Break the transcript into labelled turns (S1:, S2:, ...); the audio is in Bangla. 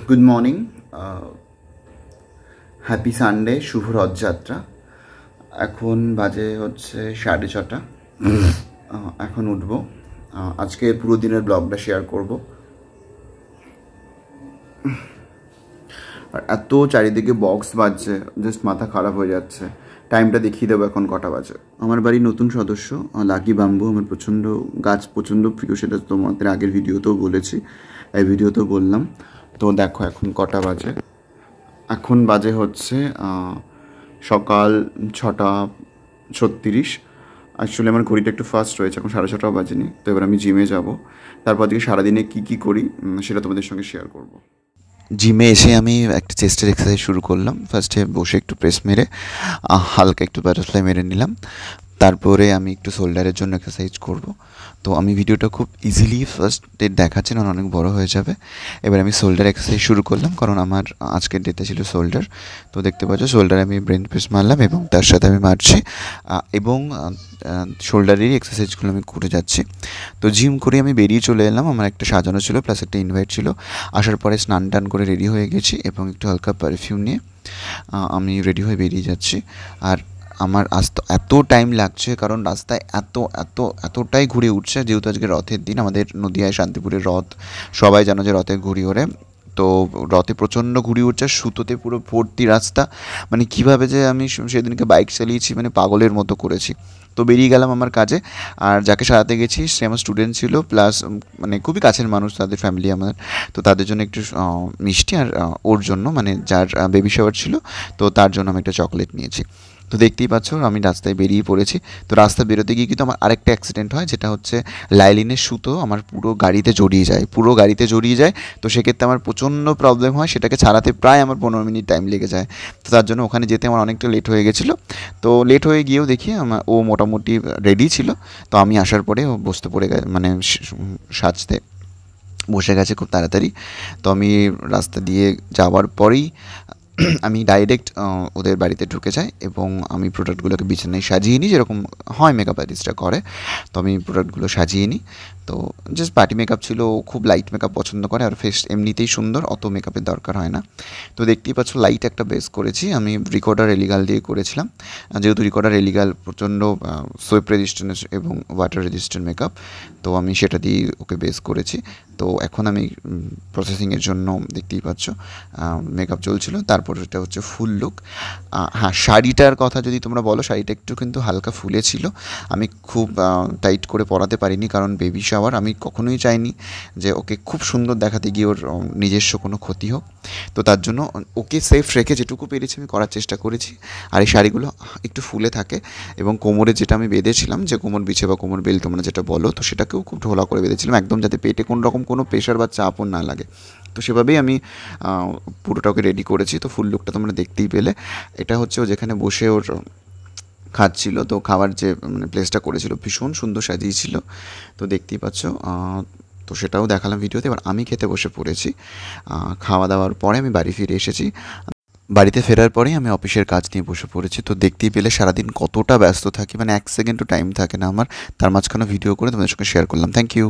S1: গুড মর্নিং, হ্যাপি সানডে, শুভ রথযাত্রা। এখন বাজে হচ্ছে 6:30। এখন উঠবো। আজকে পুরো দিনের ব্লগটা শেয়ার করব। আর এত চারিদিকে বক্স বাজছে, জাস্ট মাথা খারাপ হয়ে যাচ্ছে। টাইমটা দেখিয়ে দেবো এখন কটা বাজে। আমার বাড়ির নতুন সদস্য লাকি বাম্বু, আমার গাছ প্রচণ্ড প্রিয়, সেটা তোমাদের আগের ভিডিওতেও বলেছি, এই ভিডিওতেও বললাম। তো দেখো এখন কটা বাজে। এখন বাজে হচ্ছে সকাল 6:36। অ্যাকচুয়ালি আমার ঘড়িটা একটু ফাস্ট রয়েছে, এখন 6:30টাও বাজেনি। তো এবার আমি জিমে যাব। তারপর দিকে সারাদিনে কী করি সেটা তোমাদের সঙ্গে শেয়ার করব। জিমে এসে আমি একটা চেস্টের এক্সারসাইজ শুরু করলাম। ফার্স্টে বসে একটু প্রেস মেরে হালকা একটু বাটারফ্লাই মেরে নিলাম। তারপরে আমি একটু শোল্ডারের জন্য এক্সারসাইজ করব। তো আমি ভিডিওটা খুব ইজিলি ফার্স্ট ডেট দেখাচ্ছি না, অনেক বড় হয়ে যাবে। এবার আমি শোল্ডার এক্সারসাইজ শুরু করলাম, কারণ আমার আজকের ডেটে ছিল শোল্ডার। তো দেখতে পাচ্ছ শোল্ডারে আমি ব্রেন প্রেস মারলাম এবং তার সাথে আমি মারছি এবং শোল্ডারেরই এক্সারসাইজগুলো আমি করে যাচ্ছি। তো জিম করে আমি বেরিয়ে চলে এলাম। আমার একটা সাজানো ছিল, প্লাস একটা ইনভাইট ছিল। আসার পরে স্নান টান করে রেডি হয়ে গেছি এবং একটু হালকা পারফিউম নিয়ে আমি রেডি হয়ে বেরিয়ে যাচ্ছি। আর আমার আসতে এত টাইম লাগছে, কারণ রাস্তায় এতটাই ঘুরে উঠছে, যেহেতু আজকে রথের দিন। আমাদের নদিয়ায় শান্তিপুরের রথ, সবাই জানো যে রথে ঘুড়ি ওড়ে। তো রথে প্রচণ্ড ঘুড়ি উঠছে, সুতোতে পুরো ভর্তি রাস্তা। মানে কীভাবে যে আমি সেদিনকে বাইক চালিয়েছি, মানে পাগলের মতো করেছি। তো বেরিয়ে গেলাম আমার কাজে। আর যাকে সারাতে গেছি সে আমার স্টুডেন্ট ছিল, প্লাস মানে খুবই কাছের মানুষ, তাদের ফ্যামিলি আমার। তো তাদের জন্য একটু মিষ্টি, আর ওর জন্য মানে যার বেবি শাওয়ার ছিল, তো তার জন্য আমি একটা চকলেট নিয়েছি। তো দেখতেই পাচ্ছ আমি রাস্তায় বেরিয়ে পড়েছি। তো রাস্তা বেরোতে গিয়ে কিন্তু আমার আরেকটা অ্যাক্সিডেন্ট হয়, যেটা হচ্ছে লাইলিনের সুতো আমার পুরো গাড়িতে জড়িয়ে যায়। তো সেক্ষেত্রে আমার প্রচণ্ড প্রবলেম হয়, সেটাকে ছাড়াতে প্রায় আমার 15 মিনিট টাইম লেগে যায়। তো তার জন্য ওখানে যেতে আমার অনেকটা লেট হয়ে গেছিলো। তো লেট হয়ে গিয়েও দেখি ও মোটামুটি রেডি ছিল। তো আমি আসার পরে ও বসতে পড়ে গেছে, মানে সাজতে বসে গেছে খুব তাড়াতাড়ি। তো আমি রাস্তা দিয়ে যাওয়ার পরেই আমি ডাইরেক্ট ওদের বাড়িতে ঢুকে যাই এবং আমি প্রোডাক্টগুলোকে বিছানায় সাজিয়ে নিই, যেরকম হয় মেকআপ আর্টিস্টরা করে। তো আমি প্রোডাক্টগুলো সাজিয়ে নিই। তো জাস্ট পার্টি মেকআপ ছিল, খুব লাইট মেকআপ পছন্দ করে, আর ফেস এমনিতেই সুন্দর, অত মেকআপের দরকার হয় না। তো দেখতেই পাচ্ছ লাইট একটা বেস করেছি, আমি রিকর্ডার এলিগাল দিয়ে করেছিলাম। যেহেতু রিকর্ডার এলিগাল প্রচণ্ড সোয়েপ রেজিস্ট্যান্ট এবং ওয়াটার রেজিস্ট্যান্ট মেকআপ, তো আমি সেটা দিয়ে ওকে বেস করেছি। তো এখন আমি প্রসেসিংয়ের জন্য দেখতেই পাচ্ছ মেকআপ চলছিল। তারপর এটা হচ্ছে ফুল লুক। হ্যাঁ, শাড়িটার কথা যদি তোমরা বলো, শাড়িটা একটু কিন্তু হালকা ফুলেছিল। আমি খুব টাইট করে পরাতে পারিনি, কারণ বেবি শাওয়ার। আমি কখনোই চাইনি যে ওকে খুব সুন্দর দেখাতে গিয়ে ওর নিজস্ব কোনো ক্ষতি হোক। তো তার জন্য ওকে সেফ রেখে যেটুকু পেরেছি আমি করার চেষ্টা করেছি। আর এই শাড়িগুলো একটু ফুলে থাকে এবং কোমরে যেটা আমি বেঁধেছিলাম, যে কোমর বিছে বা কোমর বেল তোমরা যেটা বলো, তো সেটাকেও খুব ঢোলা করে বেঁধেছিলাম, একদম যাতে পেটে কোনো রকম কোনো প্রেশার বা চাপও না লাগে। তো সেভাবেই আমি পুরোটাকে রেডি করেছি। তো ফুল লুকটা তোমরা দেখতেই পেলে। এটা হচ্ছে ও যেখানে বসে ওর খাচ্ছিল, তো খাওয়ার যে মানে প্লেসটা করেছিল ভীষণ সুন্দর সাজিয়েছিল। তো দেখতেই পাচ্ছ। তো সেটাও দেখালাম ভিডিওতে। এবার আমি খেতে বসে পড়েছি। খাওয়া দাওয়ার পরে আমি বাড়ি ফিরে এসেছি। বাড়িতে ফেরার পরেই আমি অফিসের কাজ নিয়ে বসে পড়েছি। তো দেখতেই পেলে সারাদিন কতটা ব্যস্ত থাকি, মানে 1 সেকেন্ডও টাইম থাকে না আমার। তার মাঝখানে ভিডিও করে তোমাদের সঙ্গে শেয়ার করলাম। Thank you.